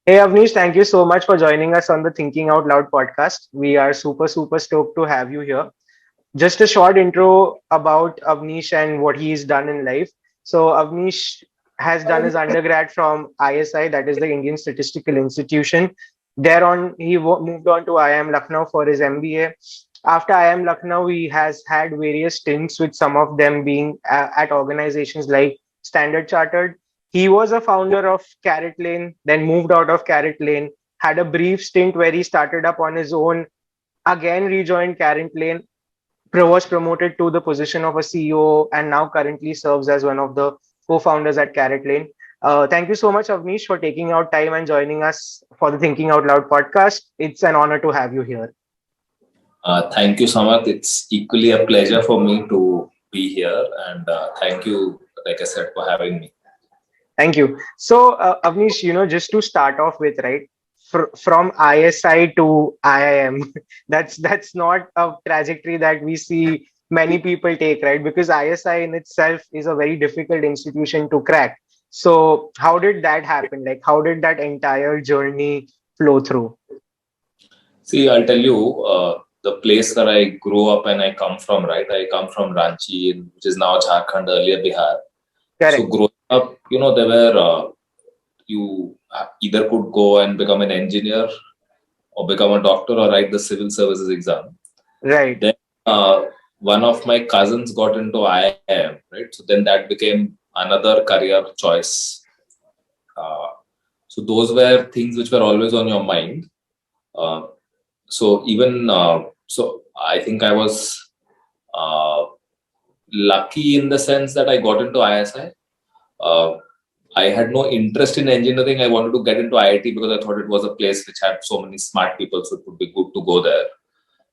Hey Avnish, thank you so much for joining us on the Thinking Out Loud podcast. We are super stoked to have you here. Just a short intro about Avnish and what he's done in life. So Avnish has done his undergrad from ISI, that is the Indian Statistical Institution. Thereon, he moved on to IIM Lucknow for his MBA. After IIM Lucknow, he has had various stints, with some of them being at organizations like Standard Chartered. He was a founder of Caratlane, then moved out of Caratlane, had a brief stint where he started up on his own, again rejoined Caratlane, was promoted to the position of a CEO, and now currently serves as one of the co-founders at Carrot Lane. Thank you so much, Avnish, for taking out time and joining us for the Thinking Out Loud podcast. It's an honor to have you here. Thank you, Samarth. It's equally a pleasure for me to be here, and thank you, like I said, for having me. Thank you. So, Avnish, just to start off with, right, from ISI to IIM, that's not a trajectory that we see many people take, right? Because ISI in itself is a very difficult institution to crack. So, how did that happen? Like, how did that entire journey flow through? See, I'll tell you, the place where I grew up and I come from, right? I come from Ranchi, which is now Jharkhand, earlier Bihar. So Correct. growing up, there were you either could go and become an engineer or become a doctor or write the civil services exam. Right. Then one of my cousins got into IIM, right? So then that became another career choice. Uh, so those were things which were always on your mind. Uh, so I think I was uh, lucky in the sense that I got into ISI. Uh, I had no interest in engineering. I wanted to get into IIT because I thought it was a place which had so many smart people, so it would be good to go there.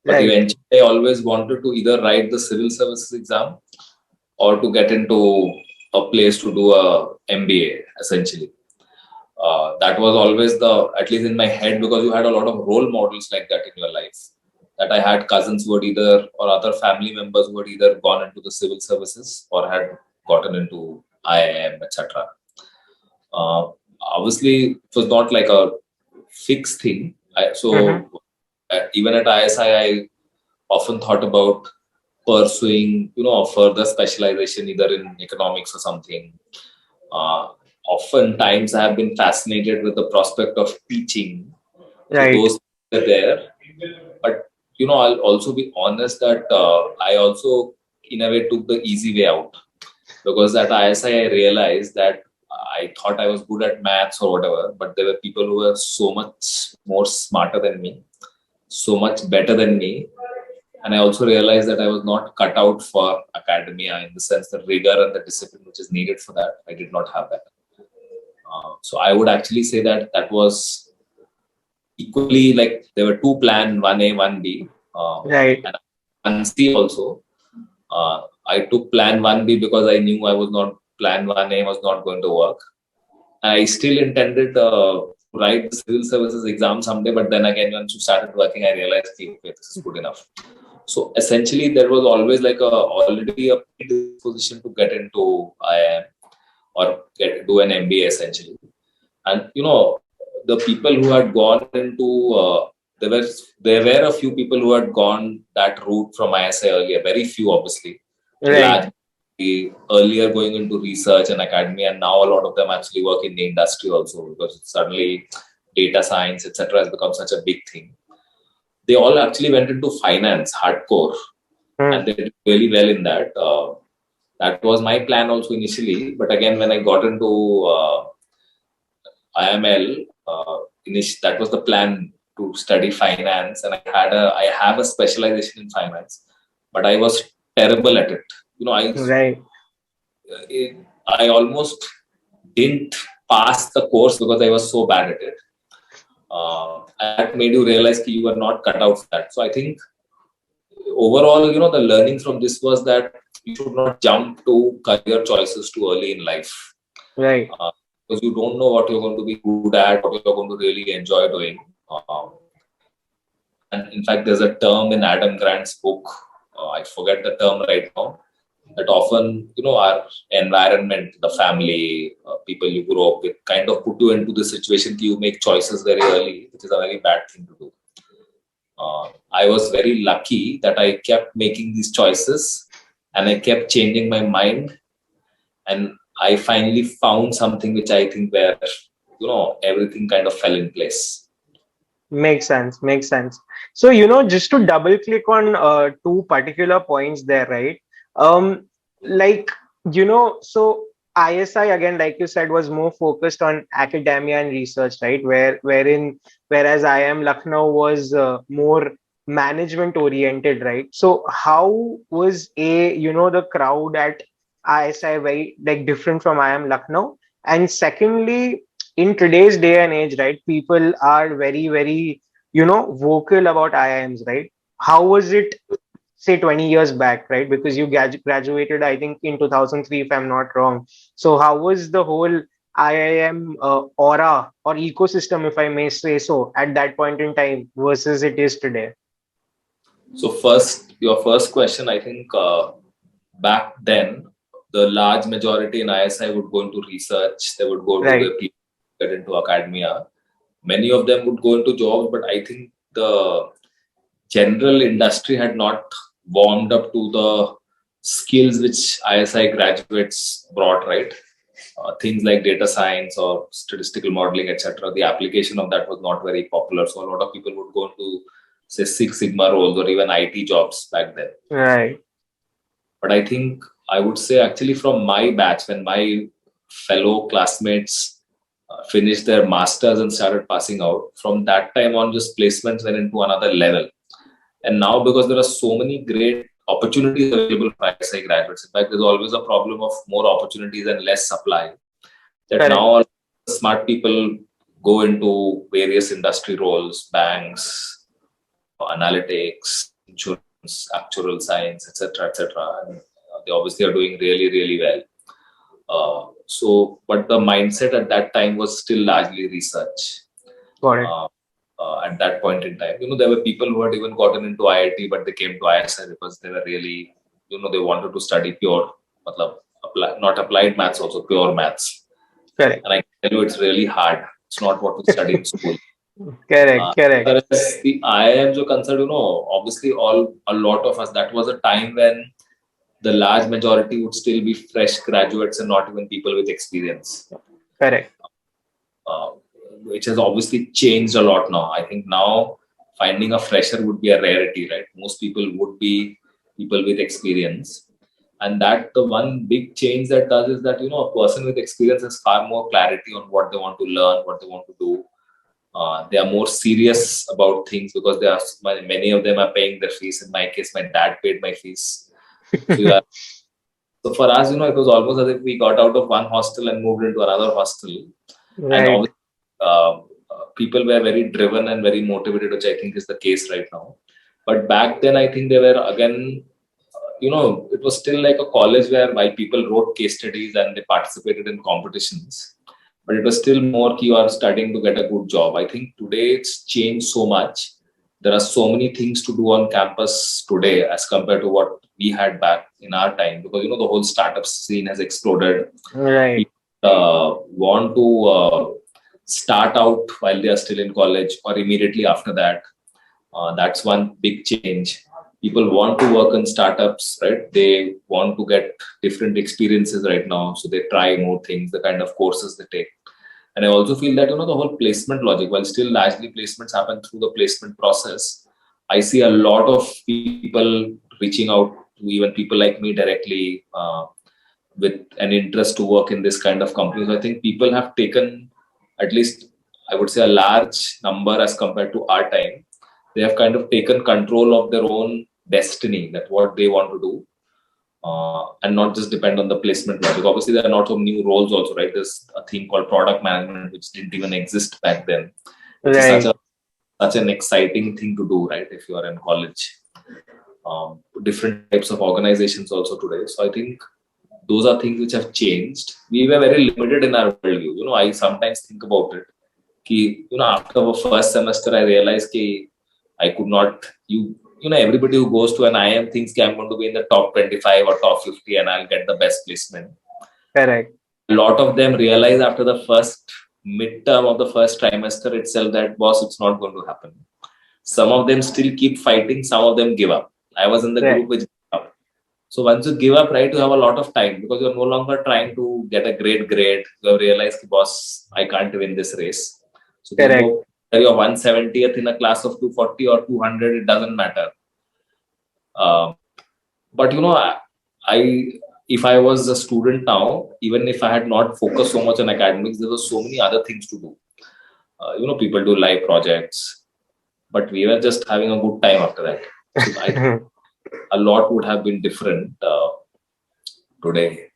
But Right. eventually, I always wanted to either write the civil services exam or to get into a place to do a MBA, essentially. That was always at least in my head, because you had a lot of role models like that in your life. That I had cousins who had either, or other family members who had either gone into the civil services or had gotten into IIM, etc. Obviously, it was not like a fixed thing. Mm-hmm. Even at ISI, I often thought about pursuing, a further specialization either in economics or something. Uh, Oftentimes, I have been fascinated with the prospect of teaching. So Right. those are there. But, I'll also be honest that I also, in a way, took the easy way out. Because at ISI, I realized that I thought I was good at maths or whatever, but there were people who were so much more smarter than me, so much better than me. And I also realized that I was not cut out for academia, in the sense the rigor and the discipline which is needed for that. I did not have that. So I would actually say that that was equally, like, there were two plans, 1A, 1B, Right. and 1C also. I took plan 1B because I knew plan 1A was not going to work. I still intended to write the civil services exam someday, but then again, once you started working, I realized, okay, this is good enough. So essentially, there was always like already a predisposition to get into IIM or do an MBA, essentially. And the people who had gone into there were a few people who had gone that route from ISI earlier. Very few, obviously. Right. Large earlier going into research and academia, and now a lot of them actually work in the industry also, because suddenly data science, etc., has become such a big thing. They all actually went into finance hardcore, and Mm. they did really well in that. That was my plan also initially, but again, when I got into IML, that was the plan, to study finance, and I have a specialization in finance, but I was terrible at it. You know, I Right. I almost didn't pass the course because I was so bad at it. That made you realize that you were not cut out for that. So I think overall, the learning from this was that you should not jump to career choices too early in life, Right. because you don't know what you're going to be good at, what you're going to really enjoy doing. And in fact, there's a term in Adam Grant's book, I forget the term right now, that often, our environment, the family, people you grow up with kind of put you into the situation that you make choices very early, which is a very bad thing to do. I was very lucky that I kept making these choices and I kept changing my mind, and I finally found something which I think where, everything kind of fell in place. Makes sense. Makes sense. So, just to double click on two particular points there, right? Um, like, so ISI again, like you said, was more focused on academia and research, right? Whereas IIM Lucknow was more management oriented, right? So, how was the crowd at ISI very like different from IIM Lucknow? And secondly, in today's day and age, right, people are very, very, vocal about IIMs, right? How was it, say, 20 years back, right? Because you graduated, I think, in 2003, if I'm not wrong. So, how was the whole IIM aura or ecosystem, if I may say so, at that point in time versus it is today? So your first question, I think back then, the large majority in ISI would go into research. They would go to Right, the people get into academia. Many of them would go into jobs, but I think the general industry had not warmed up to the skills which ISI graduates brought, right? Things like data science or statistical modeling, etc. The application of that was not very popular. So a lot of people would go into, say, Six Sigma roles or even IT jobs back then. right, But I think I would say actually from my batch, when my fellow classmates finished their masters and started passing out, from that time on, just placements went into another level. And now, because there are so many great opportunities available for ISI graduates, in fact, there's always a problem of more opportunities and less supply. That now correct, all smart people go into various industry roles, banks, analytics, insurance, actuarial science, etc., etc. And they obviously are doing really, really well. But the mindset at that time was still largely research. got it. Uh, at that point in time, there were people who had even gotten into IIT, but they came to ISI because they were really, they wanted to study pure, not applied maths, also pure maths. Correct, And I tell you, it's really hard. It's not what we study in school. correct, correct, Whereas the IIMs were concerned, obviously a lot of us, that was a time when the large majority would still be fresh graduates and not even people with experience, correct, uh, which has obviously changed a lot now. I think now finding a fresher would be a rarity, right? Most people would be people with experience. And that the one big change that does is that, a person with experience has far more clarity on what they want to learn, what they want to do. They are more serious about things because many of them are paying their fees. In my case, my dad paid my fees. So, so for us, it was almost as if we got out of one hostel and moved into another hostel. And right. obviously, people were very driven and very motivated, which I think is the case right now. But back then, I think they were again, it was still like a college where while people wrote case studies and they participated in competitions, but it was still more you are studying to get a good job. I think today it's changed so much. There are so many things to do on campus today as compared to what we had back in our time, because the whole startup scene has exploded. Right. People want to start out while they are still in college or immediately after that. That's one big change. People want to work in startups, right? They want to get different experiences right now, so they try more things, the kind of courses they take. And I also feel that the whole placement logic, while still largely placements happen through the placement process, I see a lot of people reaching out to even people like me directly with an interest to work in this kind of company. So I think people have taken, at least I would say, a large number as compared to our time. They have kind of taken control of their own destiny, that what they want to do, and not just depend on the placement logic. Obviously, there are not some new roles also, right? There's a thing called product management, which didn't even exist back then, which is Right. such an exciting thing to do, right? If you are in college, different types of organizations also today. So I think those are things which have changed. We were very limited in our worldview. I sometimes think about it. After the first semester, I realized I could not. everybody who goes to an IIM thinks I'm going to be in the top 25 or top 50 and I'll get the best placement. Correct. A lot of them realize after the first midterm of the first trimester itself that, boss, it's not going to happen. Some of them still keep fighting, some of them give up. I was in the Right. group which gave up. So once you give up, right, you have a lot of time because you're no longer trying to get a great grade. You have realized, boss, I can't win this race. So there's Correct. no, whether you're 170th in a class of 240 or 200, it doesn't matter. But I if I was a student now, even if I had not focused so much on academics, there were so many other things to do. People do live projects, but we were just having a good time after that. So I think a lot would have been different today.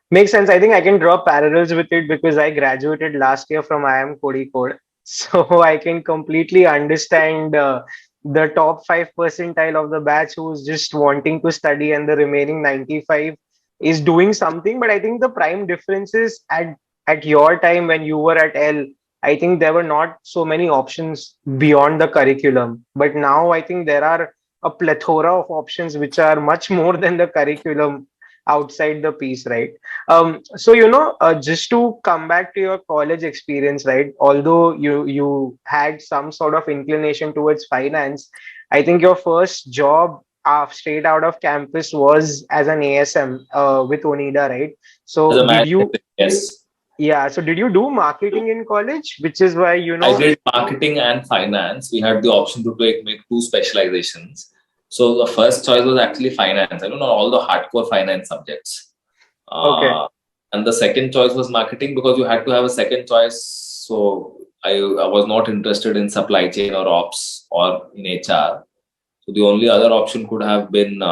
Makes sense. I think I can draw parallels with it because I graduated last year from IIM Code. So I can completely understand the top 5 percentile of the batch who's just wanting to study and the remaining 95 is doing something. But I think the prime difference is at your time when you were at L, I think there were not so many options beyond the curriculum. But now I think there are a plethora of options which are much more than the curriculum outside the piece, right? So just to come back to your college experience, right? Although you had some sort of inclination towards finance, I think your first job straight out of campus was as an ASM with Onida, right? As So a manager, yes, yeah, so did you do marketing in college, which is why I did marketing and finance. We had the option to make two specializations. So the first choice was actually finance. I don't know all the hardcore finance subjects. Okay. And the second choice was marketing because you had to have a second choice. So I was not interested in supply chain or ops or in HR. So the only other option could have been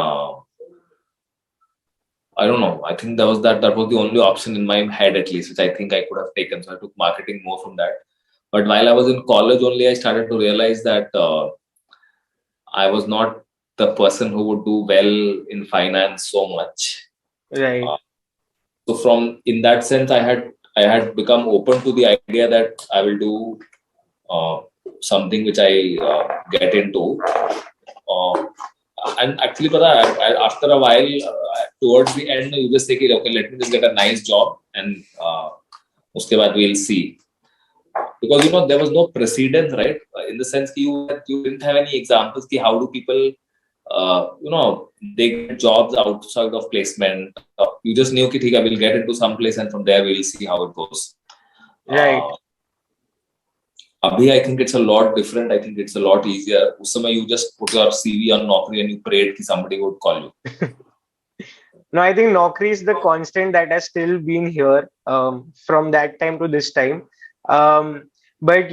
I don't know. I think that was the only option in my head at least, which I think I could have taken. So I took marketing more from that. But while I was in college, only I started to realize that I was not the person who would do well in finance so much. Right. Uh, so from in that sense, I had become open to the idea that I will do uh, something which I get into. Uh, and actually, after a while, towards the end, you just think, okay, let me just get a nice job and uske baad we'll see. Because there was no precedence, right? In the sense that you didn't have any examples ki how do people they get jobs outside of placement. You just knew ki I will get into some place and from there we'll see how it goes. Right. Abhi, I think it's a lot different. I think it's a lot easier. Us samay you just put your CV on Naukri and you prayed ki somebody would call you. No, I think Naukri is the constant that has still been here from that time to this time. But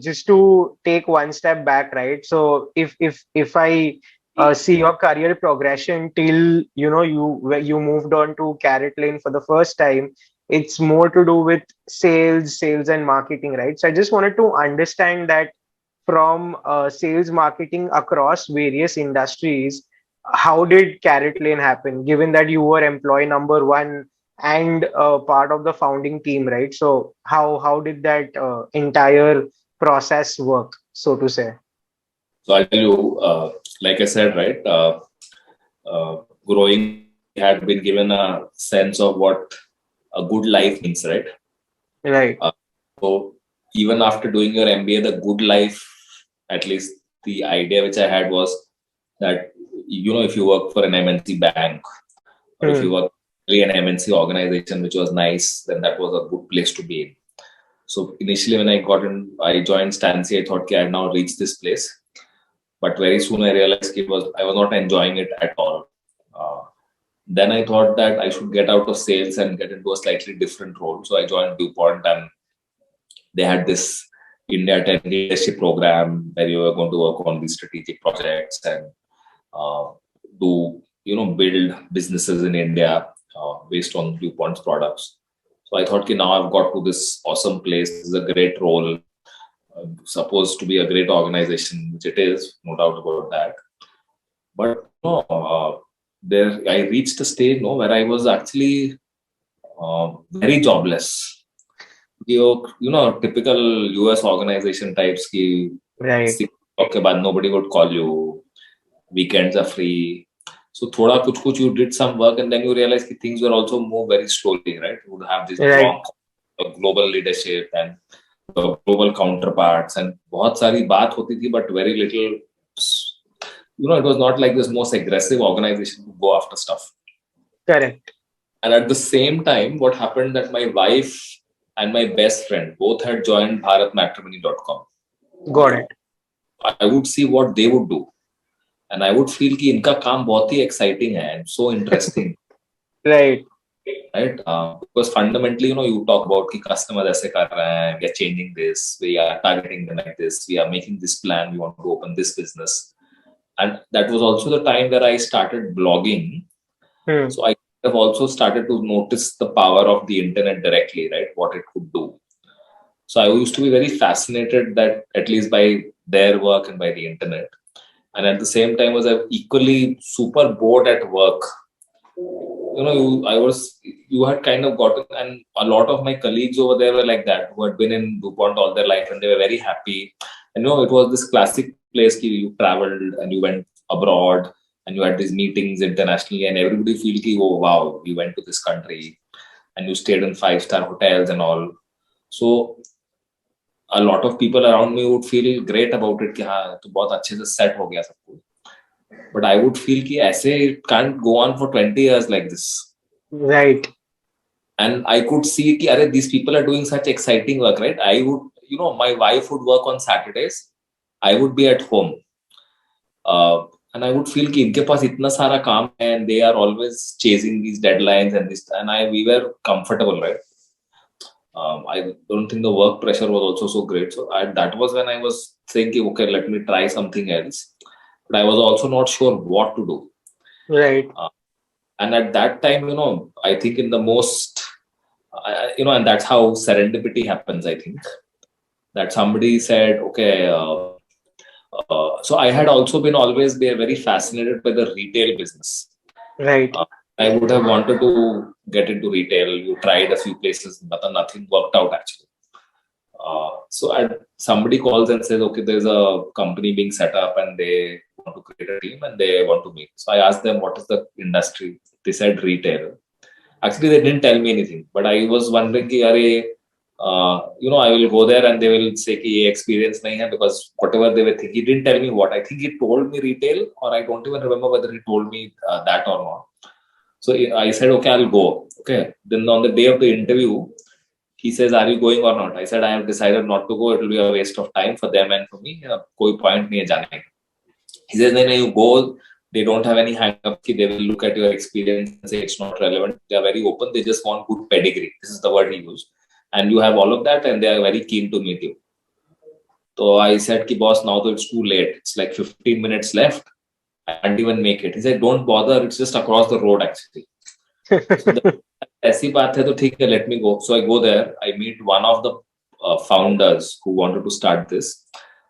just to take one step back, right? So if I see your career progression till where you moved on to Caratlane for the first time, it's more to do with sales and marketing, right? So I just wanted to understand that from sales marketing across various industries, how did Carrot Lane happen, given that you were employee number one and part of the founding team, right? So how did that entire process work, so to say? So I'll tell you, like I said, right, growing had been given a sense of what a good life means, right? Right. So even after doing your MBA, the good life, at least the idea which I had was that, if you work for an MNC bank or if you work in an MNC organization, which was nice, then that was a good place to be in. So initially when I joined Stancy, I thought, okay, I had now reached this place. But very soon I realized I was not enjoying it at all. Then I thought that I should get out of sales and get into a slightly different role. So I joined DuPont and they had this India 10 leadership program where you were going to work on these strategic projects and build businesses in India based on DuPont's products. So I thought, okay, now I've got to this awesome place. This is a great role, supposed to be a great organization, which it is, no doubt about that. But there I reached a stage where I was actually very jobless. Typical US organization types ki Right. Okay, but nobody would call you. Weekends are free. So thoda kuch you did some work and then you realize that things will also move very slowly, right? You would have this Right. strong global leadership and global counterparts and बहुत सारी बात होती थी, but very little. It was not like this most aggressive organization to go after stuff. Correct. And at the same time, what happened that my wife and my best friend both had joined BharatMatrimony.com. Got it. I would see what they would do, and I would feel कि इनका काम बहुत ही exciting है and so interesting. Right. Right? Because fundamentally, you talk about कि customers ऐसे कर रहे हैं, we are changing this, we are targeting them like this, we are making this plan, we want to open this business. And that was also the time where I started blogging. So I have also started to notice the power of the internet directly, right? What it could do. So I used to be very fascinated that at least by their work and by the internet. And at the same time was equally super bored at work. You had kind of gotten, and a lot of my colleagues over there were like that, who had been in DuPont all their life and they were very happy. And it was this classic place you traveled and you went abroad and you had these meetings internationally and everybody feel ki, oh wow, you went to this country and you stayed in 5-star hotels and all. So a lot of people around me would feel great about it कि हाँ तो बहुत अच्छे से set हो गया सब कुछ. But I would feel कि ऐसे it can't go on for 20 years like this. Right. And I could see कि these people are doing such exciting work, right? I would, my wife would work on Saturdays. I would be at home. And I would feel कि इनके पास इतना सारा काम है and they are always chasing these deadlines and we were comfortable, right? I don't think the work pressure was also so great. So that was when I was thinking, okay, let me try something else. But I was also not sure what to do. Right. And at that time, I think in the most, and that's how serendipity happens, I think. That somebody said, okay, so I had also been always be very fascinated by the retail business. Right. I would have wanted to get into retail. You tried a few places, but nothing worked out actually. So somebody calls and says, okay, there's a company being set up and they want to create a team and they want to meet. So I asked them, what is the industry? They said retail. Actually, they didn't tell me anything, but I was wondering, I will go there and they will say कि experience nahi hai, because whatever they were thinking, he didn't tell me what. I think he told me retail, or I don't even remember whether he told me that or not. So I said, okay, I'll go. Okay. Then on the day of the interview, he says, are you going or not? I said, I have decided not to go. It will be a waste of time for them and for me. Koi point nahi hai jaane ka. He says, no, you go. They don't have any hang-up. They will look at your experience and say it's not relevant. They are very open. They just want good pedigree. This is the word he used. And you have all of that and they are very keen to meet you. So I said, ki boss, now it's too late. It's like 15 minutes left. I can't even make it. He said, don't bother. It's just across the road actually. So ऐसी बात है तो ठीक है, let me go. So I go there. I meet one of the founders who wanted to start this.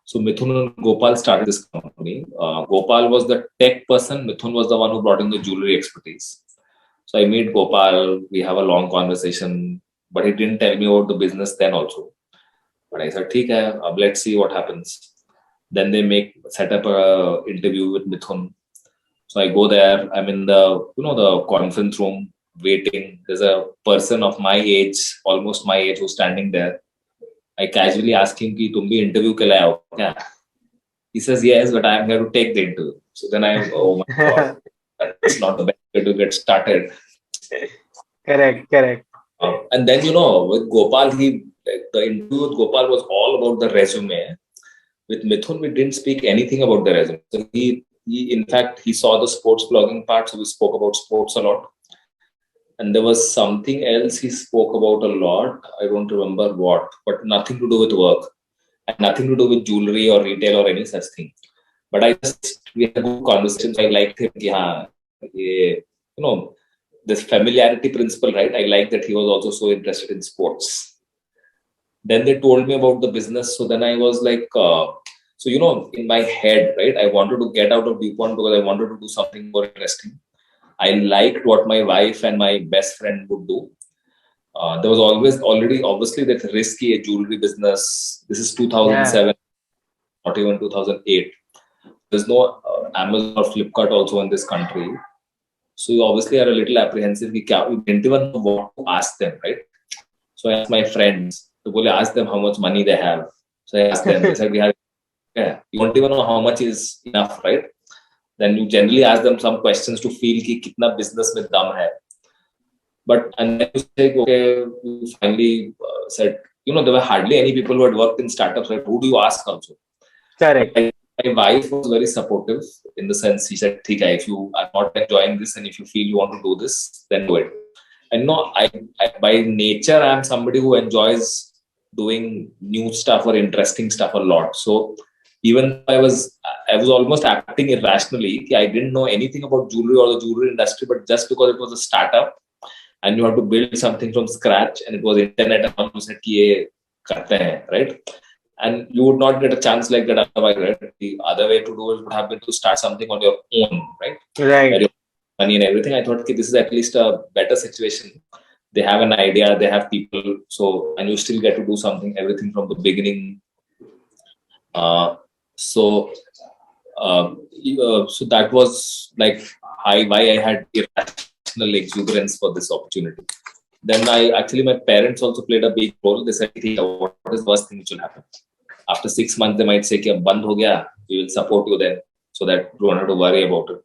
So Mithun and Gopal started this company. Gopal was the tech person. Mithun was the one who brought in the jewelry expertise. So I meet Gopal. We have a long conversation, but he didn't tell me about the business then also. But I said, ठीक है, let's see what happens. Then they set up a interview with Mithun. So I go there. I'm in the conference room waiting. There's a person of my age, almost my age, who's standing there. I casually ask him, "Ki tum bhi interview ke liye aao kya?" He says, "Yes, but I am here to take the interview." So then oh my god, that's not the best way to get started. Correct. And then with Gopal, the interview with Gopal was all about the resume. With Mithun, we didn't speak anything about the resume. So he in fact, he saw the sports blogging part, so we spoke about sports a lot. And there was something else he spoke about a lot. I don't remember what, but nothing to do with work and nothing to do with jewelry or retail or any such thing. But we had good conversations. I liked him. This familiarity principle, right? I like that he was also so interested in sports. Then they told me about the business. So then I was like, in my head, right, I wanted to get out of DuPont because I wanted to do something more interesting. I liked what my wife and my best friend would do. There was obviously that risky jewelry business. This is 2007. not even 2008. There's no Amazon or Flipkart also in this country. So you obviously are a little apprehensive. You didn't even know what to ask them, right? So I asked my friends to ask them how much money they have. So I asked them, they said, we have, yeah, you don't even know how much is enough, right? Then you generally ask them some questions to feel ki kitna business mein dum hai. But and then you say, okay, you finally said, there were hardly any people who had worked in startups, right? Who do you ask also? Correct. My wife was very supportive in the sense she said, "Okay, if you are not enjoying this and if you feel you want to do this, then do it." And no, I by nature I'm somebody who enjoys doing new stuff or interesting stuff a lot. So even I was almost acting irrationally. I didn't know anything about jewelry or the jewelry industry, but just because it was a startup and you have to build something from scratch and it was internet and you said, "Ki karte hain," right? And you would not get a chance like that otherwise, right? The other way to do it would have been to start something on your own, right? Right. Your money and everything. I thought, okay, this is at least a better situation. They have an idea, they have people, so and you still get to do something, everything from the beginning. So that was like why I had irrational exuberance for this opportunity. Then my parents also played a big role. They said, what is the worst thing which will happen? After 6 months, they might say, band ho gaya, we will support you then, so that you don't have to worry about it.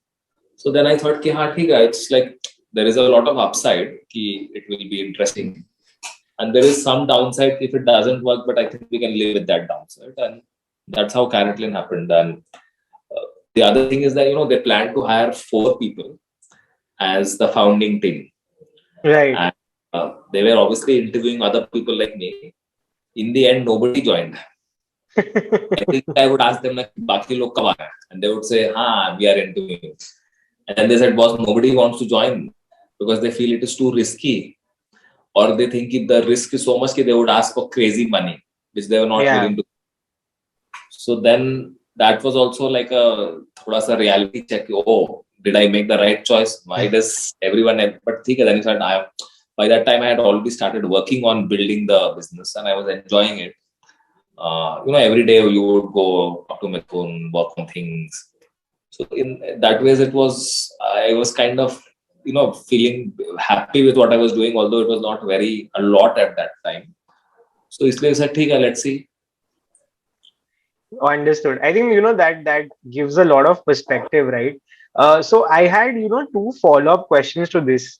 So then I thought, it's like there is a lot of upside, it will be interesting. And there is some downside if it doesn't work, but I think we can live with that downside. And that's how Caratlane happened. And the other thing is that, they plan to hire 4 people as the founding team. Right. And they were obviously interviewing other people like me. In the end, nobody joined. I think I would ask them, like, Baki log kab aa rahe? And they would say, we are interviewing. And then they said, boss, nobody wants to join because they feel it is too risky. Or they think if the risk is so much that they would ask for crazy money, which they were not willing to. So then that was also like a thoda sa reality check. Oh, did I make the right choice? Why does everyone? But then he said, by that time I had already started working on building the business and I was enjoying it. Every day you would go talk to Mithun, work on things. So in that ways, I was kind of, feeling happy with what I was doing, although it was not a lot at that time. So isliye I said, let's see. Understood. I think that gives a lot of perspective, right? So I had 2 follow-up questions to this.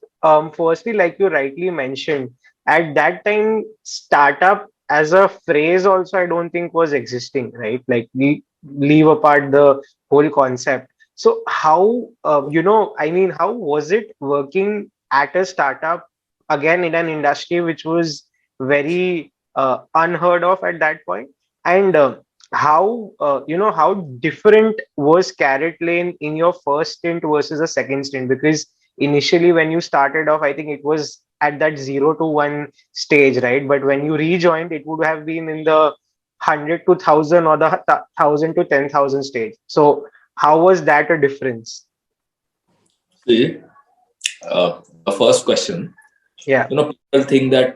Firstly, like you rightly mentioned, at that time, startup as a phrase also I don't think was existing, right? Like we leave apart the whole concept. So how I mean, how was it working at a startup again in an industry which was very unheard of at that point? And how different was Caratlane in your first stint versus the second stint? Because initially when you started off, I think it was at that 0 to 1 stage, right? But when you rejoined, it would have been in the 100 to 1,000 or the 1,000 to 10,000 stage. So how was that a difference? See, the first question, Yeah. people think that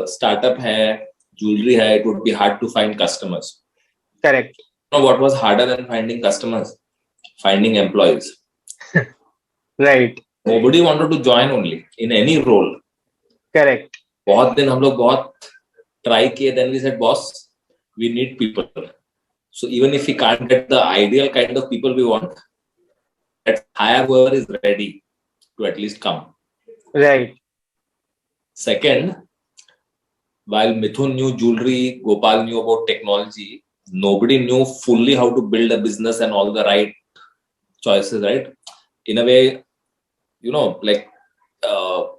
startup hai, jewelry hai, it would be hard to find customers. Correct. What was harder than finding customers? Finding employees. Right. Nobody wanted to join only in any role. Correct. बहुत दिन हम लोग बहुत try किए, then we said, boss, we need people. So even if we can't get the ideal kind of people we want, let's hire whoever is ready to at least come. Right. Second, while Mithun knew jewelry, Gopal knew about technology, nobody knew fully how to build a business and all the right choices, right? In a way, like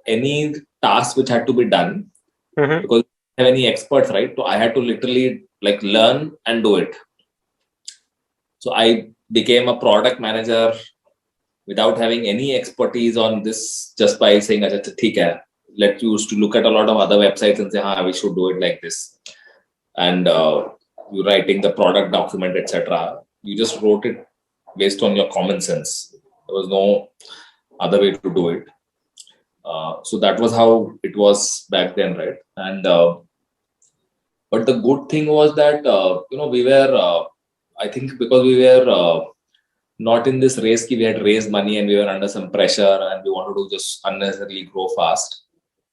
any task which had to be done, because we didn't have any experts, right? So I had to literally like learn and do it. So I became a product manager without having any expertise on this, just by saying, "Theek hai." Let's used to look at a lot of other websites and say, we should do it like this. And you writing the product document, etc. You just wrote it based on your common sense. There was no other way to do it. So that was how it was back then, right? And but the good thing was that we were. I think because we were not in this race, we had raised money and we were under some pressure and we wanted to just unnecessarily grow fast.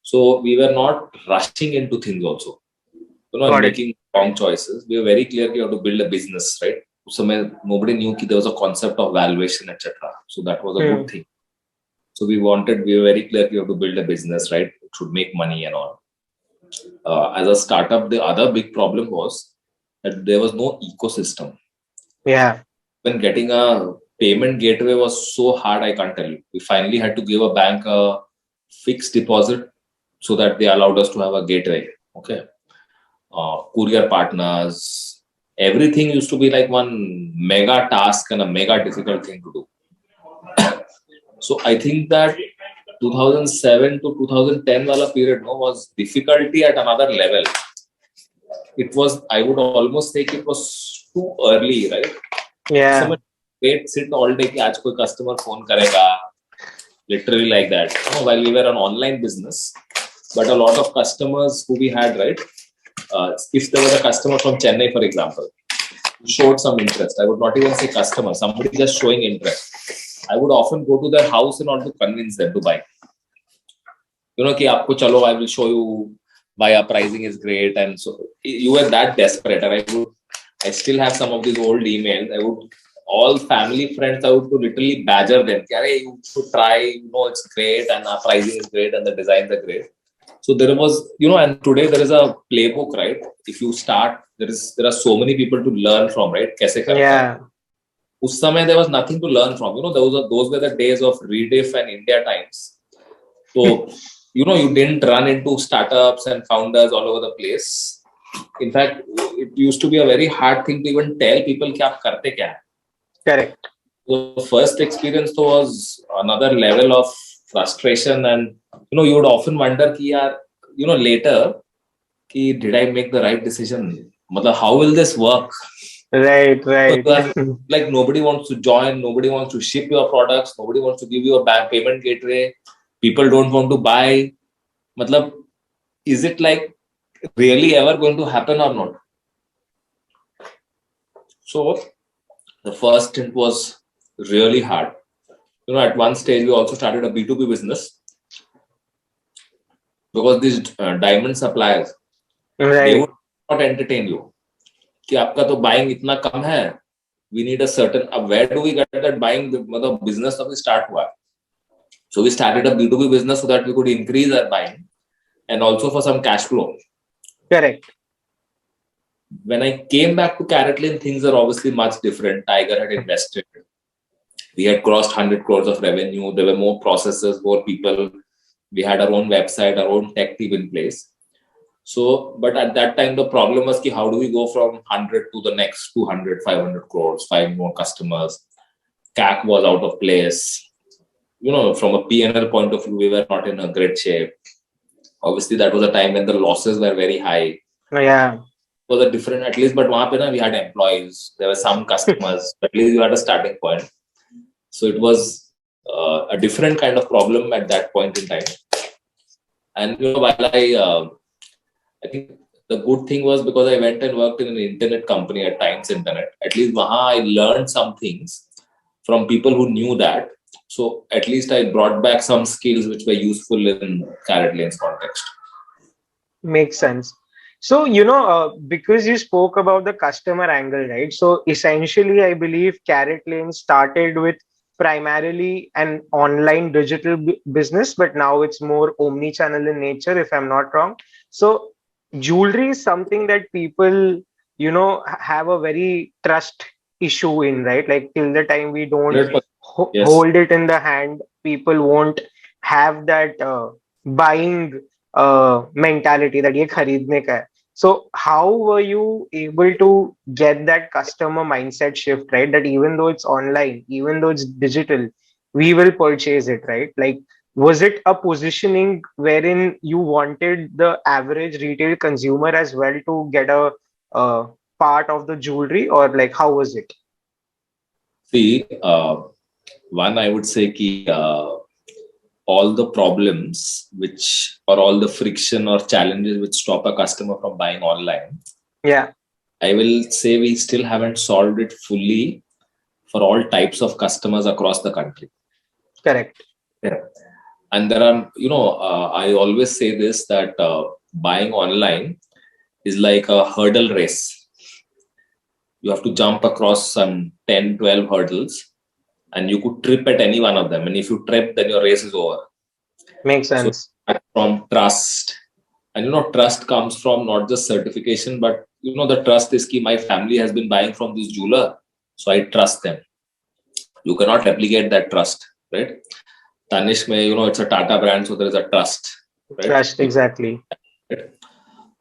So we were not rushing into things also, and Got it. making wrong choices. We were very clear you have to build a business, right? So nobody knew there was a concept of valuation, etc. So that was a good thing. So we were very clear you have to build a business, right? It should make money and all. As a startup, the other big problem was that there was no ecosystem. Yeah. When getting a payment gateway was so hard, I can't tell you. We finally had to give a bank a fixed deposit so that they allowed us to have a gateway. Okay. Courier partners, everything used to be like one mega task and a mega difficult thing to do. So I think that 2007 to 2010 wala period was difficulty at another level. It was, I would almost say it was too early, right? Yeah. Wait, sit all day कि आज कोई customer phone करेगा, literally like that. While we were an online business, but a lot of customers who we had, right? If there was a customer from Chennai, for example, who showed some interest, I would not even say customer, somebody just showing interest, I would often go to their house in order to convince them to buy. कि आपको चलो, I will show you why our pricing is great, and so you were that desperate. And I still have some of these old emails. All family friends, I would literally badger them. You should try, it's great and our pricing is great and the designs are great. So there was, and today there is a playbook, right? If you start, there are so many people to learn from, right? Kaise karte hain. Us samay there was nothing to learn from. Those were the days of Rediff and India Times. So, you didn't run into startups and founders all over the place. In fact, it used to be a very hard thing to even tell people कि आप करते क्या है. Correct. The first experience was another level of frustration, and you would often wonder कि यार, later कि did I make the right decision? मतलब how will this work? Right. Like nobody wants to join, nobody wants to ship your products, nobody wants to give you a bank payment gateway. People don't want to buy. मतलब, is it like really ever going to happen or not? So the first stint was really hard. At one stage we also started a B2B business because these diamond suppliers, they would not entertain you. कि आपका तो buying इतना कम है. We need a certain. Where do we get that buying? मतलब business तभी start हुआ. So we started a B2B business so that we could increase our buying and also for some cash flow. Correct. When I came back to Caratlane, things are obviously much different. Tiger had invested. We had crossed 100 crores of revenue. There were more processes, more people. We had our own website, our own tech team in place. So, but at that time, the problem was ki how do we go from 100 to the next 200, 500 crores, 5 more customers. CAC was out of place. From a P&L point of view, we were not in a great shape. Obviously, that was a time when the losses were very high. Yeah. It was a different, at least, but we had employees. There were some customers. At least you had a starting point. So it was a different kind of problem at that point in time. And while I think the good thing was because I went and worked in an internet company at Times Internet. At least I learned some things from people who knew that. So at least I brought back some skills which were useful in Caratlane's context. Makes sense. So, because you spoke about the customer angle, right? So essentially, I believe Caratlane started with primarily an online digital business, but now it's more omni-channel in nature, if I'm not wrong. So jewelry is something that people, have a very trust issue in, right? Like till the time we don't Yes. hold it in the hand, people won't have that buying mentality that ye kharidne ka hai. So how were you able to get that customer mindset shift, right? That even though it's online, even though it's digital, we will purchase it, right? Like, was it a positioning wherein you wanted the average retail consumer as well to get a part of the jewelry, or like how was it? See, one, I would say all the problems or all the friction or challenges which stop a customer from buying online. Yeah. I will say we still haven't solved it fully for all types of customers across the country. Correct. Yeah. And there are, I always say this, that buying online is like a hurdle race. You have to jump across some 10, 12 hurdles, and you could trip at any one of them. And if you trip, then your race is over. Makes So sense. from trust, and trust comes from not just certification, but the trust is key. My family has been buying from this jeweler, so I trust them. You cannot replicate that trust, right? Tanishq mein, it's a Tata brand, so there is a trust, right? Trust, exactly.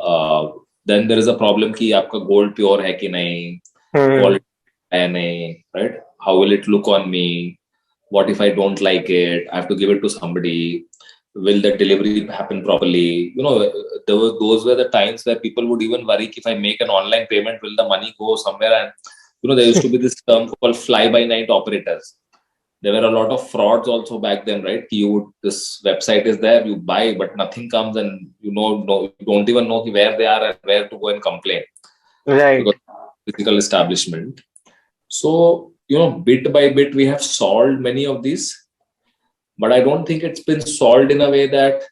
Uh, then there is a problem कि आपका gold pure है कि नहीं, Hmm. quality है नहीं, right? How will it look on me? What if I don't like it? I have to give it to somebody. Will the delivery happen properly? Those were the times where people would even worry if I make an online payment, will the money go somewhere? And there used to be this term called fly-by-night operators. There were a lot of frauds also back then, right? This website is there, you buy, but nothing comes, and you don't even know where they are and where to go and complain. Right. Because physical establishment. So, bit by bit, we have solved many of these, but I don't think it's been solved in a way that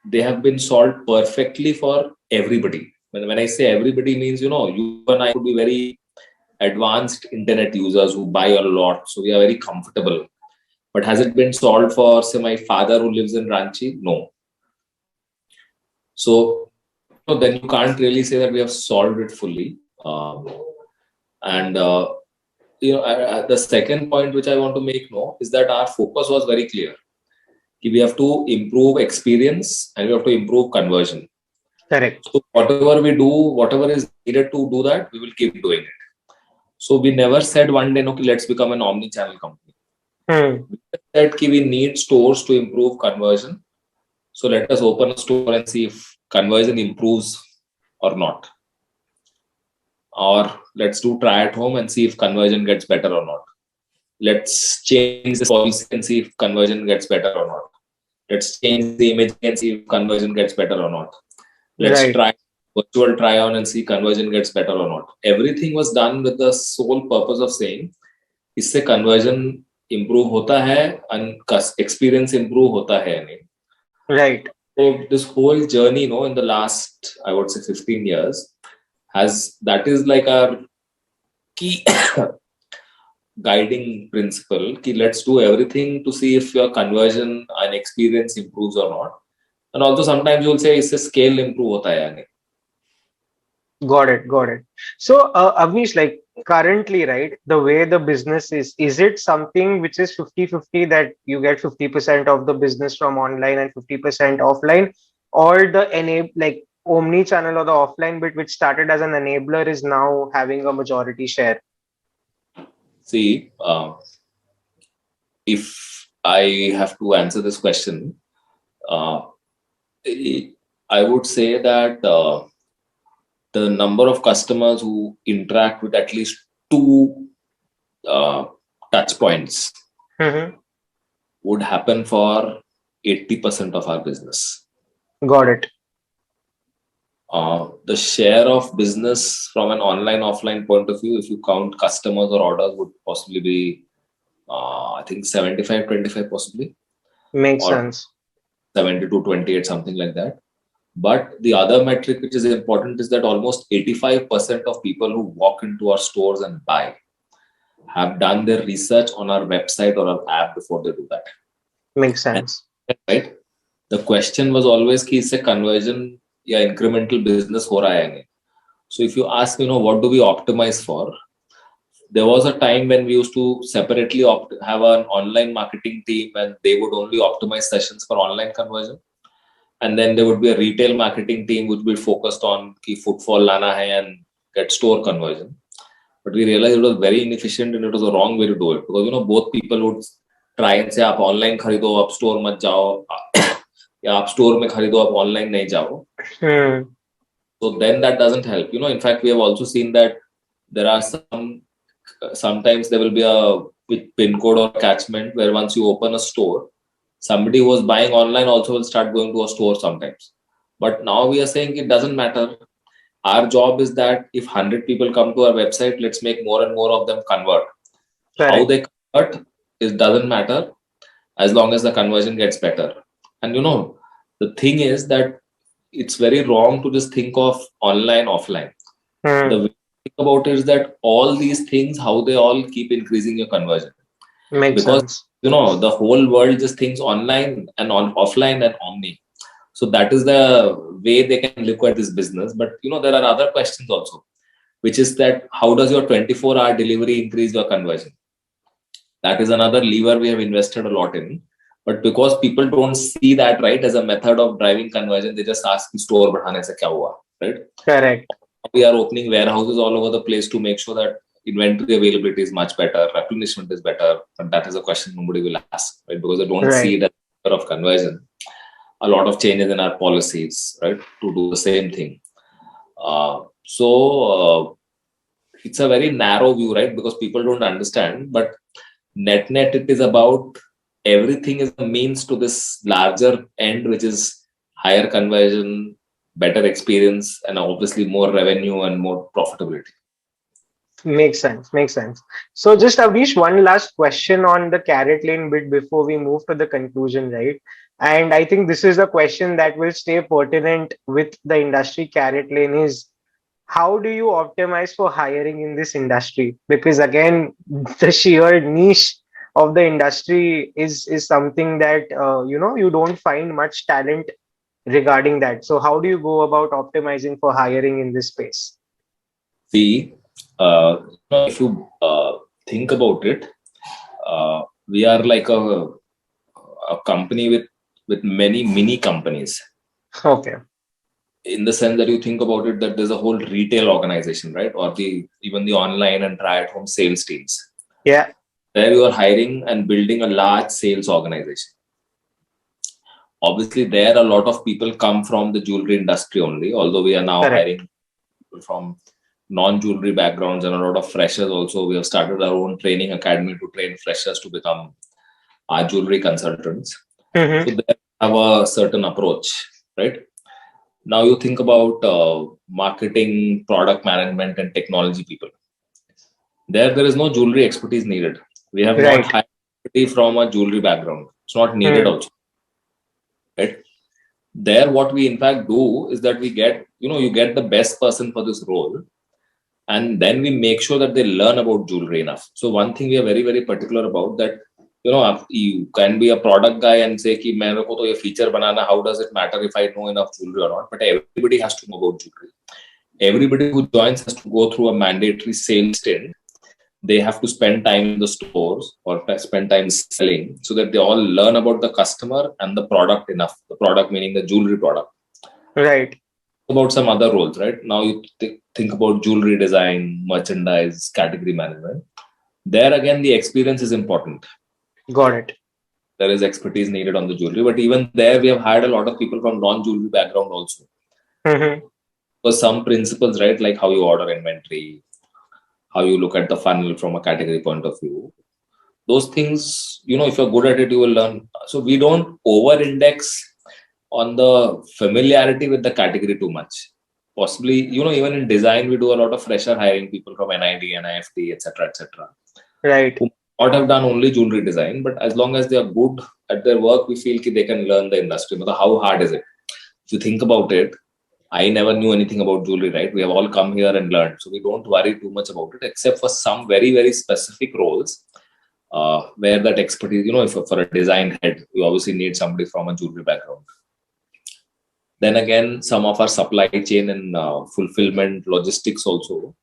they have been solved perfectly for everybody. When I say everybody means, you and I could be very advanced internet users who buy a lot, so we are very comfortable. But has it been solved for, say, my father who lives in Ranchi? No. So then you can't really say that we have solved it fully. And the second point which I want to make is that our focus was very clear. We have to improve experience and we have to improve conversion. Correct. So whatever we do, whatever is needed to do that, we will keep doing it. So we never said one day, okay, let's become an omni-channel company. We said we need stores to improve conversion. So let us open a store and see if conversion improves or not. Or let's do try at home and see if conversion gets better or not. Let's change this policy and see if conversion gets better or not. Let's change the image and see if conversion gets better or not. Let's try virtual try on and see conversion gets better or not. Everything was done with the sole purpose of saying, इससे conversion improve होता है and experience improve होता है नहीं. Right. So this whole journey, in the last, I would say 15 years, that is like our key guiding principle. Let's do everything to see if your conversion and experience improves or not. And also sometimes you'll say, is the scale improve hota hai ya nahi? Got it. So, Avnish, like currently, right, the way the business is it something which is 50-50 that you get 50% of the business from online and 50% offline, or the like omni channel or the offline bit which started as an enabler is now having a majority share? See, if I have to answer this question, I would say that the number of customers who interact with at least two touch points would happen for 80% of our business. Got it. The share of business from an online offline point of view, if you count customers or orders, would possibly be I think 75-25 possibly. Makes sense. 70-28, something like that. But the other metric which is important is that almost 85% of people who walk into our stores and buy have done their research on our website or our app before they do that. Makes sense. Right? The question was always कि इससे conversion या incremental business हो रहा है नहीं. So if you ask, what do we optimize for? There was a time when we used to separately have an online marketing team and they would only optimize sessions for online conversion. And then there would be a retail marketing team which would be focused on ki footfall lana hai and get store conversion. But we realized it was very inefficient and it was a wrong way to do it because both people would try and say आप online खरीदो आप store मत जाओ या आप store में खरीदो आप online नहीं जाओ. So then that doesn't help. In fact, we have also seen that there are sometimes there will be a pin code or catchment where once you open a store, somebody who was buying online also will start going to a store sometimes. But now we are saying it doesn't matter. our job is that if 100 people come to our website, let's make more and more of them convert. How Correct. they convert, it doesn't matter as long as the conversion gets better. And the thing is that it's very wrong to just think of online, offline. The Hmm. way to think about it is that all these things, how they all keep increasing your conversion. Makes Because sense. the whole world just thinks online and on offline and omni. So that is the way they can look at this business. But there are other questions also, which is that how does your 24-hour delivery increase your conversion? That is another lever we have invested a lot in. But because people don't see that right as a method of driving conversion, they just ask store badhane se kya hua, right? Correct. We are opening warehouses all over the place to make sure that inventory availability is much better, replenishment is better. And that is a question nobody will ask, right? Because they don't see Right. it as a matter of conversion. A lot of changes in our policies, right, to do the same thing. So it's a very narrow view, right? Because people don't understand. But net, it is about everything is a means to this larger end, which is higher conversion, better experience, and obviously more revenue and more profitability. Makes sense. Makes sense. So just Avnish, one last question on the carrot lane bit before we move to the conclusion, right? And I think this is a question that will stay pertinent with the industry carrot lane is how do you optimize for hiring in this industry? Because again, the sheer niche of the industry is something that you don't find much talent regarding that. So how do you go about optimizing for hiring in this space? See, if you think about it, we are like a company with many mini companies, Okay. in the sense that you think about it that there's a whole retail organization, right, or the even the online and try at home sales teams. Yeah. There you are hiring and building a large sales organization. Obviously there a lot of people come from the jewelry industry only, although we are now Correct. hiring people from non-jewelry backgrounds and a lot of freshers also. We have started our own training academy to train freshers to become our jewelry consultants. Mm-hmm. So they have a certain approach, right? Now you think about marketing, product management, and technology people. There is no jewelry expertise needed. We have not Right. hired anybody from a jewelry background. It's not needed Hmm. also, right? There, what we in fact do is that we get, you get the best person for this role, and then we make sure that they learn about jewelry enough. So one thing we are very very particular about that, you can be a product guy and say ki main ko to ye feature banana, how does it matter if I know enough jewelry or not? But everybody has to know about jewelry. Everybody who joins has to go through a mandatory sales stint. They have to spend time in the stores or spend time selling so that they all learn about the customer and the product enough. The product meaning the jewelry product. Right. About some other roles, right? Now you think about jewelry design, merchandise, category management. There again, the experience is important. Got it. There is expertise needed on the jewelry, but even there, we have hired a lot of people from non-jewelry background also. Mm-hmm. For some principles, right, like how you order inventory, how you look at the funnel from a category point of view. Those things, if you're good at it, you will learn. So we don't over-index on the familiarity with the category too much. Possibly, even in design, we do a lot of fresher hiring people from NID, NIFT, etc., etc., Right. who might not have done only jewelry design, but as long as they are good at their work, we feel they can learn the industry. But how hard is it? If you think about it, I never knew anything about jewelry, right? We have all come here and learned. So we don't worry too much about it, except for some very, very specific roles where that expertise, if for a design head, you obviously need somebody from a jewelry background. Then again, some of our supply chain and fulfillment logistics also.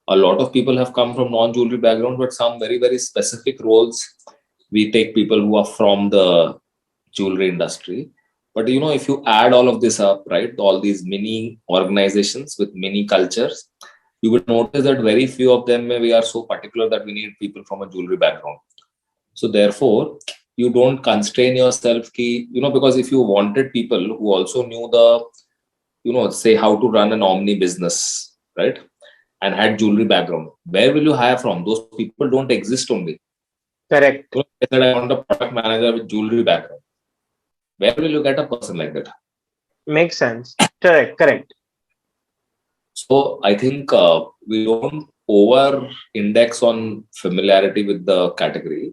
A lot of people have come from non-jewelry background, but some very, very specific roles, we take people who are from the jewelry industry. But if you add all of this up, right, all these mini organizations with mini cultures, you will notice that very few of them we are so particular that we need people from a jewelry background. So therefore, you don't constrain yourself, because if you wanted people who also knew the, say how to run an omni business, right, and had jewelry background, where will you hire from? Those people don't exist only. Correct. I said I want a product manager with jewelry background. Where will you get a person like that? Makes sense. Correct. Correct. So I think we don't over index on familiarity with the category.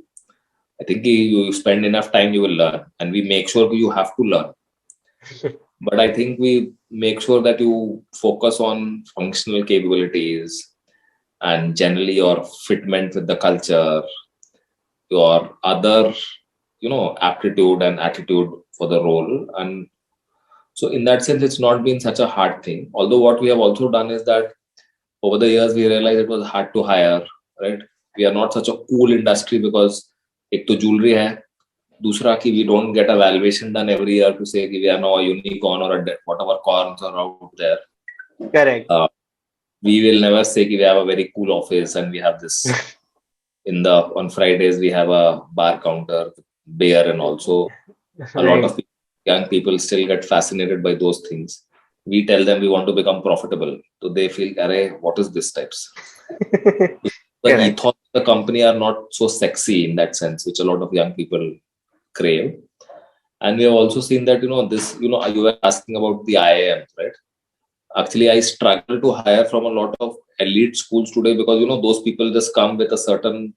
I think you spend enough time, you will learn, and we make sure you have to learn. But I think we make sure that you focus on functional capabilities and generally your fitment with the culture, your other, aptitude and attitude for the role. And so in that sense, it's not been such a hard thing. Although what we have also done is that over the years, we realized it was hard to hire, right? We are not such a cool industry because एक तो jewelry है, दूसरा कि we don't get a valuation done every year to say कि we are now a unicorn or whatever corns are out there. Correct. We will never say कि we have a very cool office and we have this. On Fridays we have a bar counter, beer, and also a lot of young people still get fascinated by those things. We tell them we want to become profitable, so they feel, "Arey, what is this types?" The ethos of the company are not so sexy in that sense, which a lot of young people crave. And we have also seen that you were asking about the IIM, right? Actually, I struggle to hire from a lot of elite schools today because those people just come with a certain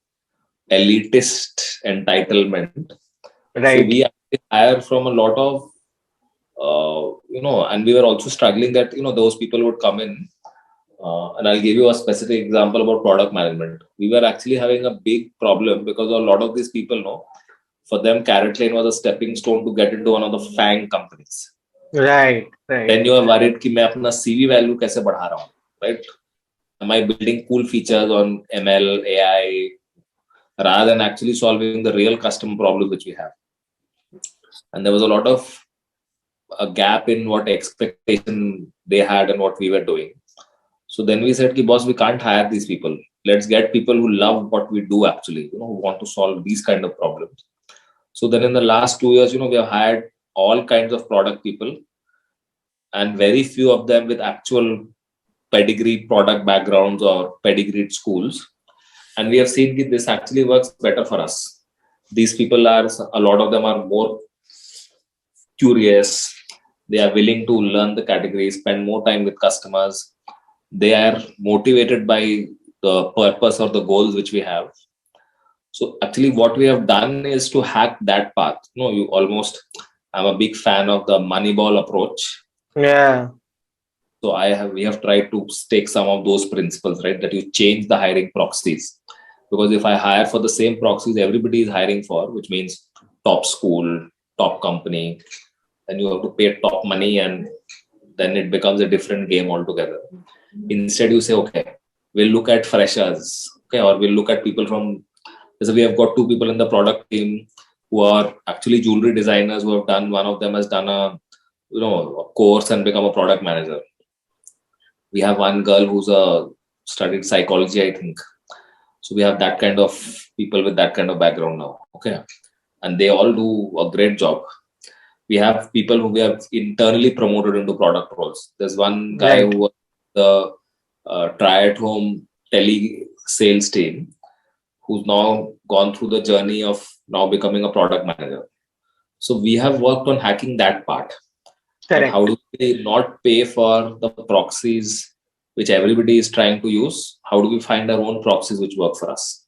elitist entitlement. Right. So we actually hire from a lot of and we were also struggling that those people would come in. And I'll give you a specific example about product management. We were actually having a big problem because a lot of these people know, for them, Caratlane was a stepping stone to get into one of the FANG companies. Right. Then you are worried कि मैं अपना CV value कैसे बढ़ा रहा हूँ, right? Am I building cool features on ML, AI, rather than actually solving the real customer problem which we have? And there was a lot of a gap in what expectation they had and what we were doing. So then we said, boss, we can't hire these people. Let's get people who love what we do actually, who want to solve these kind of problems. So then in the last 2 years, we have hired all kinds of product people, and very few of them with actual pedigree product backgrounds or pedigreed schools. And we have seen that this actually works better for us. These people a lot of them are more curious. They are willing to learn the category, spend more time with customers. They are motivated by the purpose or the goals which we have. So actually what we have done is to hack that path. I'm a big fan of the Moneyball approach. Yeah. So we have tried to take some of those principles, right? That you change the hiring proxies. Because if I hire for the same proxies everybody is hiring for, which means top school, top company, then you have to pay top money, and then it becomes a different game altogether. Instead, you say, okay, we'll look at freshers, okay, or we'll look at people from. So we have got 2 people in the product team who are actually jewelry designers who have done. One of them has done a course and become a product manager. We have one girl who's studied psychology, I think. So we have that kind of people with that kind of background now, okay, and they all do a great job. We have people who we have internally promoted into product roles. There's one guy who was the try-at-home tele sales team, who's now gone through the journey of now becoming a product manager. So we have worked on hacking that part. But how do we not pay for the proxies which everybody is trying to use? How do we find our own proxies which work for us?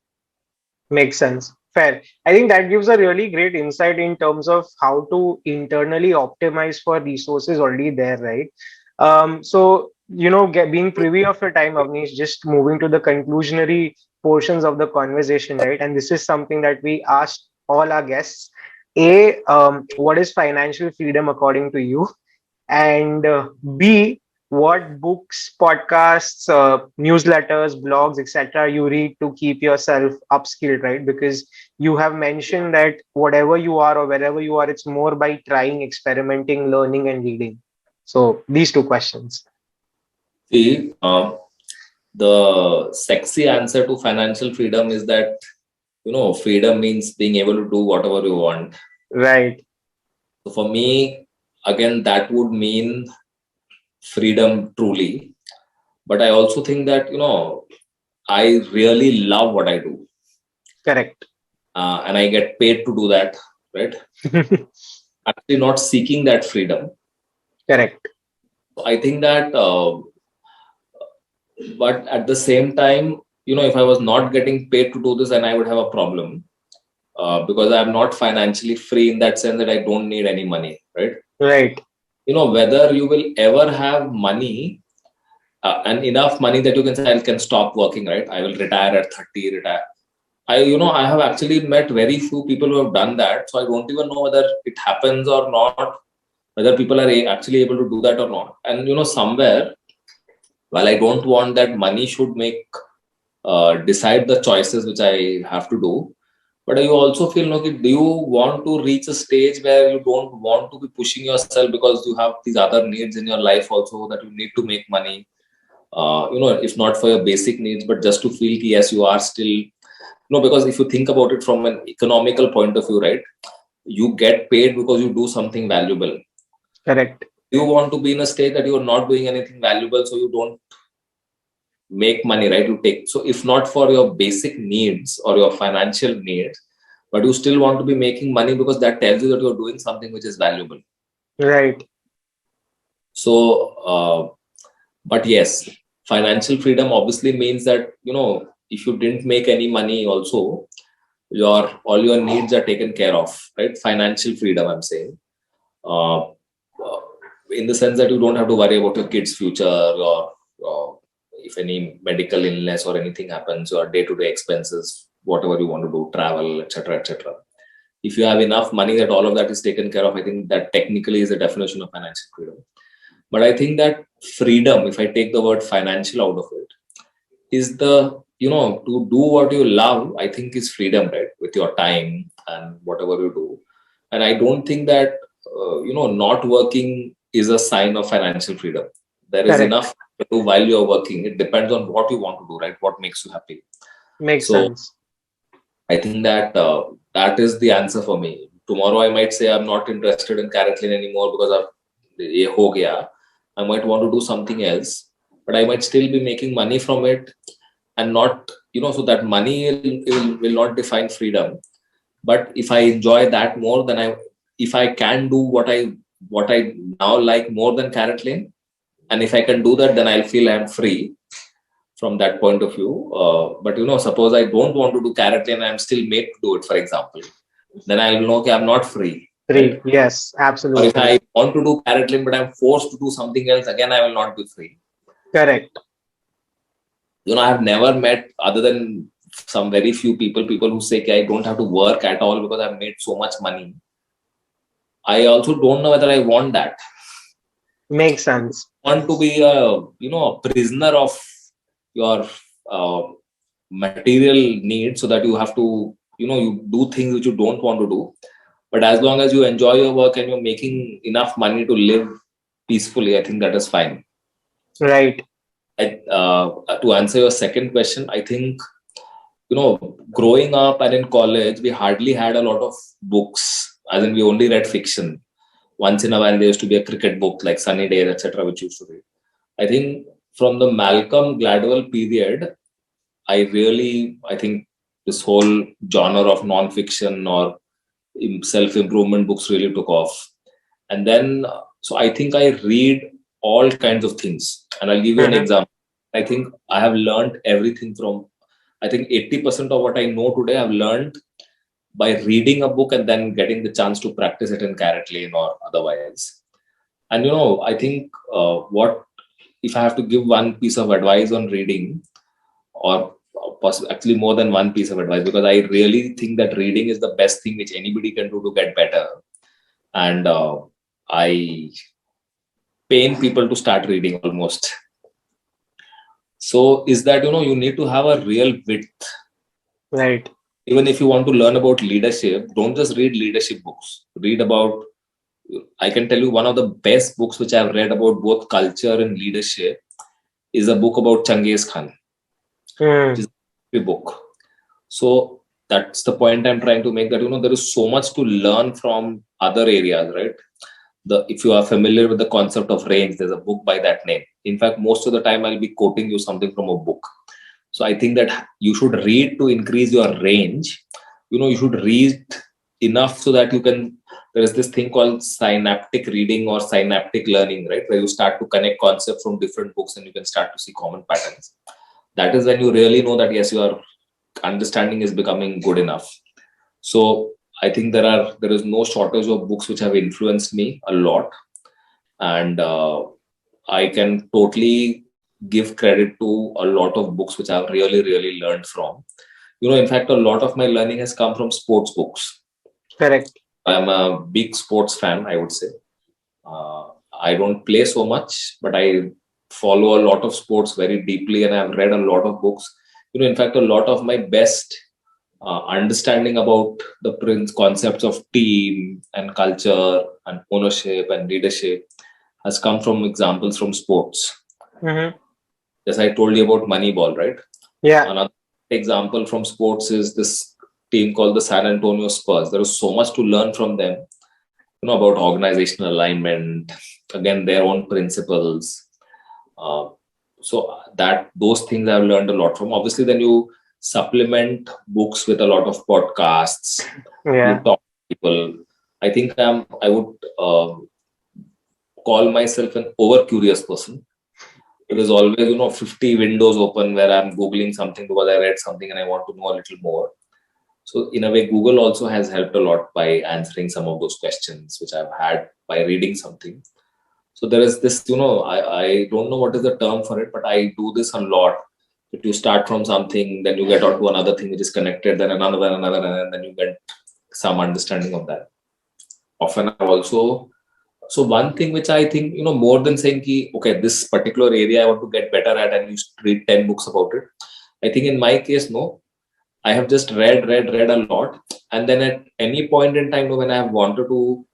Makes sense. Fair. I think that gives a really great insight in terms of how to internally optimize for resources already there, right? So, being privy of your time, Avnish, just moving to the conclusionary portions of the conversation, right? And this is something that we asked all our guests. What is financial freedom according to you? And B, what books, podcasts, newsletters, blogs, etc. you read to keep yourself upskilled, right? Because you have mentioned that whatever you are or wherever you are, it's more by trying, experimenting, learning, and reading. So these 2 questions. See, the sexy answer to financial freedom is that freedom means being able to do whatever you want. Right. So for me, again, that would mean freedom truly. But I also think that I really love what I do. Correct. And I get paid to do that, right? Actually not seeking that freedom. Correct. I think that But at the same time, if I was not getting paid to do this, then I would have a problem, because I'm not financially free in that sense that I don't need any money, right? Right. Whether you will ever have money, and enough money that you can say I can stop working, right? I will retire at 30, retire. I have actually met very few people who have done that. So I don't even know whether it happens or not, whether people are actually able to do that or not. And, somewhere, while I don't want that money should decide the choices which I have to do, but you also feel, do you want to reach a stage where you don't want to be pushing yourself because you have these other needs in your life also that you need to make money, if not for your basic needs, but just to feel, yes, you are still, because if you think about it from an economical point of view, right, you get paid because you do something valuable. Correct. You want to be in a state that you are not doing anything valuable, so you don't make money, right? You take, so if not for your basic needs or your financial needs, but you still want to be making money because that tells you that you're doing something which is valuable. Right. So, but yes, financial freedom obviously means that, if you didn't make any money also, all your needs are taken care of, right? Financial freedom, I'm saying. Uh, in the sense that you don't have to worry about your kids' future, or if any medical illness or anything happens, or day-to-day expenses, whatever you want to do, travel, etc., etc. If you have enough money that all of that is taken care of, I think that technically is the definition of financial freedom. But I think that freedom, if I take the word financial out of it, is the, to do what you love, I think is freedom, right? With your time and whatever you do. And I don't think that, not working is a sign of financial freedom. There is Correct. enough to do while you're working. It depends on what you want to do, right? What makes you happy. Makes So sense. I think that that is the answer for me. Tomorrow I might say I'm not interested in Caratlane anymore because ye ho gaya. I might want to do something else, but I might still be making money from it, and not, so that money will not define freedom. But if I enjoy that more, then if I can do what I now like more than Caratlane, and if I can do that, then I'll feel I'm free from that point of view. But suppose I don't want to do Caratlane and I'm still made to do it, for example, then I will know, okay, I'm not free, right? Free. Yes, Or if absolutely. I want to do Caratlane but I'm forced to do something else, again I will not be free. Correct. I've never met, other than some very few people who say, okay, I don't have to work at all because I've made so much money. I also don't know whether I want that. Makes sense. I want to be a prisoner of your material needs, so that you have to, you do things which you don't want to do. But as long as you enjoy your work and you're making enough money to live peacefully, I think that is fine. Right. To answer your second question, I think, growing up and in college, we hardly had a lot of books, as in we only read fiction. Once in a while, there used to be a cricket book like Sunny Day, etc., which used to read. I think from the Malcolm Gladwell period, I think this whole genre of non-fiction or self-improvement books really took off. And then, so I think I read all kinds of things. And I'll give you an Mm-hmm. example. I think I have learned everything from, I think 80% of what I know today, I've learned by reading a book and then getting the chance to practice it in Caratlane or otherwise. And, I think what, if I have to give one piece of advice on reading, or actually more than one piece of advice, because I really think that reading is the best thing which anybody can do to get better. And I pain people to start reading almost. So is that, you need to have a real width. Right. Even if you want to learn about leadership, don't just read leadership books. Read about, I can tell you one of the best books which I've read about both culture and leadership is a book about Genghis Khan, which Mm. is a book. So that's the point I'm trying to make, that, there is so much to learn from other areas, right? If you are familiar with the concept of range, there's a book by that name. In fact, most of the time I'll be quoting you something from a book. So I think that you should read to increase your range. You should read enough so that you can, there is this thing called synaptic reading or synaptic learning, right, where you start to connect concepts from different books and you can start to see common patterns. That is when you really know that yes, your understanding is becoming good enough. So I think there is no shortage of books which have influenced me a lot, and I can totally give credit to a lot of books which I've really learned from. In fact, a lot of my learning has come from sports books. Correct. I'm a big sports fan, I would say. I don't play so much, but I follow a lot of sports very deeply, and I've read a lot of books. In fact, a lot of my best understanding about the concepts of team and culture and ownership and leadership has come from examples from sports. Mm-hmm. As I told you about Moneyball, right? Yeah. Another example from sports is this team called the San Antonio Spurs. There is so much to learn from them, about organizational alignment, again, their own principles. So that those things I've learned a lot from. Obviously, then you supplement books with a lot of podcasts. You Yeah. talk to people. I think I would call myself an over curious person. There's always 50 windows open where I'm googling something because I read something and I want to know a little more. So in a way, Google also has helped a lot by answering some of those questions which I've had by reading something. So there is this, I don't know what is the term for it, but I do this a lot. If you start from something, then you get onto another thing which is connected, then another, and then you get some understanding of that. Often I also, so one thing which I think, more than saying, okay, this particular area I want to get better at and you read 10 books about it. I think in my case, no, I have just read a lot. And then at any point in time, when I have wanted to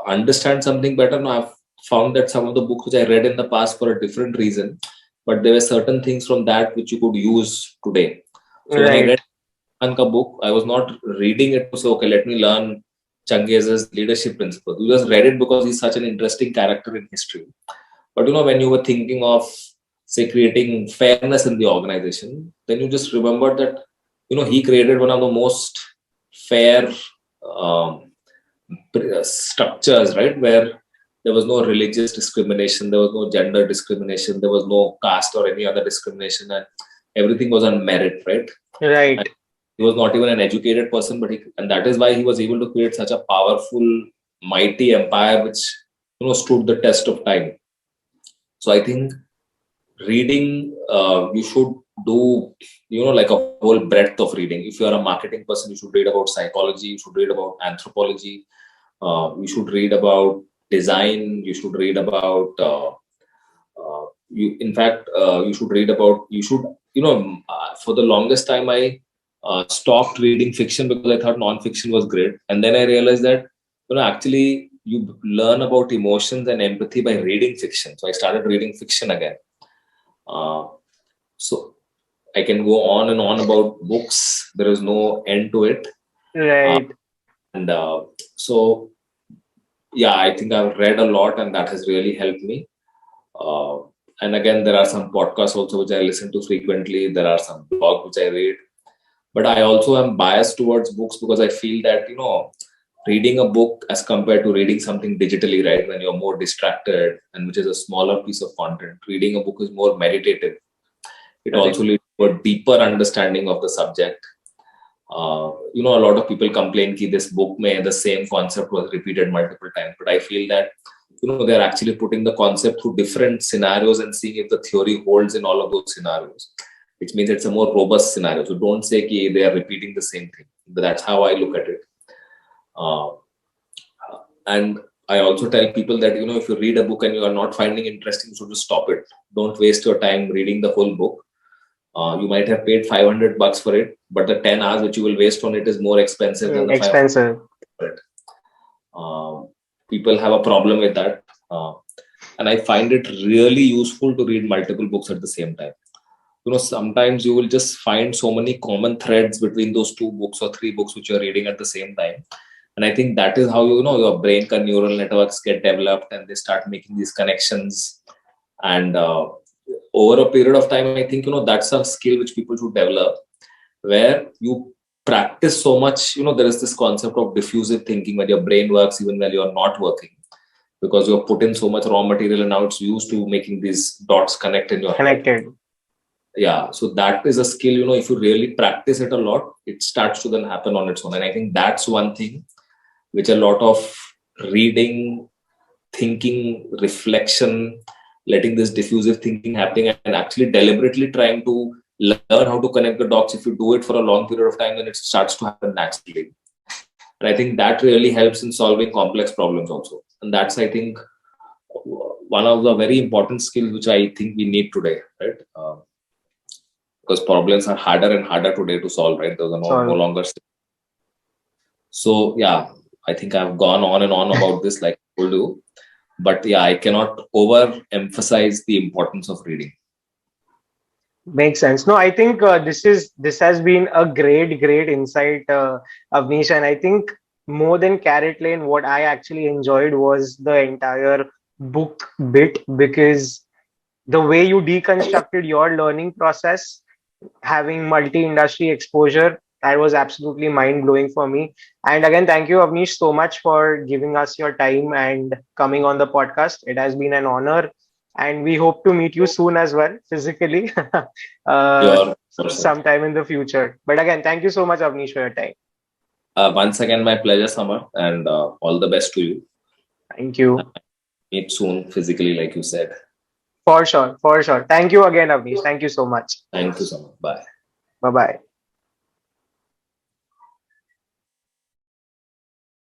understand something better, now I've found that some of the books which I read in the past for a different reason, but there were certain things from that which you could use today. So when I Right. read a book, I was not reading it to say, okay, let me learn Changez's leadership principles. You just read it because he's such an interesting character in history. But when you were thinking of, say, creating fairness in the organization, then you just remembered that he created one of the most fair um, structures, right, where there was no religious discrimination, there was no gender discrimination, there was no caste or any other discrimination, and everything was on merit, right? Right. And he was not even an educated person, but and that is why he was able to create such a powerful, mighty empire which stood the test of time. So I think reading, you should do, like a whole breadth of reading. If you are a marketing person, you should read about psychology, you should read about anthropology, you should read about design, you should read about, you should read about, for the longest time, I stopped reading fiction because I thought non-fiction was great. And then I realized that, actually, you learn about emotions and empathy by reading fiction. So I started reading fiction again. So I can go on and on about books. There is no end to it. Uh, Right. and so, yeah, I think I've read a lot and that has really helped me. Uh, and again, there are some podcasts also which I listen to frequently. There are some blogs which I read. But I also am biased towards books because I feel that, reading a book as compared to reading something digitally, right, when you're more distracted and which is a smaller piece of content, reading a book is more meditative. It Correct. also leads to a deeper understanding of the subject. A lot of people complain that this book may the same concept was repeated multiple times, but I feel that they're actually putting the concept through different scenarios and seeing if the theory holds in all of those scenarios, which means it's a more robust scenario. So don't say that they are repeating the same thing. But that's how I look at it. Uh, and I also tell people that if you read a book and you are not finding interesting, you should just stop it. Don't waste your time reading the whole book. You might have paid $500 for it, but the 10 hours which you will waste on it is more expensive than the 500 Expensive. for it. People have a problem with that. And I find it really useful to read multiple books at the same time. Sometimes you will just find so many common threads between those 2 books or 3 books which you're reading at the same time. And I think that is how, your brain neural networks get developed and they start making these connections. And over a period of time, I think, that's a skill which people should develop, where you practice so much, there is this concept of diffusive thinking where your brain works even when you're not working, because you're put in so much raw material and now it's used to making these dots connect in your head. Connected. Yeah, so that is a skill, if you really practice it a lot, it starts to then happen on its own. And I think that's one thing which a lot of reading, thinking, reflection, letting this diffusive thinking happening and actually deliberately trying to learn how to connect the dots. If you do it for a long period of time, then it starts to happen naturally. And I think that really helps in solving complex problems also. And that's, I think, one of the very important skills which I think we need today, right? Because problems are harder and harder today to solve, right? Those are no longer. So yeah, I think I've gone on and on about this, like I told you. But yeah, I cannot overemphasize the importance of reading. Makes sense. No, I think this has been a great insight, Avnish, and I think more than Caratlane, what I actually enjoyed was the entire book bit, because the way you deconstructed your learning process, having multi-industry exposure, that was absolutely mind-blowing for me. And again, thank you, Avnish, so much for giving us your time and coming on the podcast. It has been an honor, and we hope to meet you soon as well, physically, Sure. sometime in the future. But again, thank you so much, Avnish, for your time. Once again, my pleasure, Samarth, and all the best to you. Thank you. Meet soon physically, like you said. For sure. Thank you again, Avnish. Thank you so much. Thank you, Samarth. Bye. Bye-bye.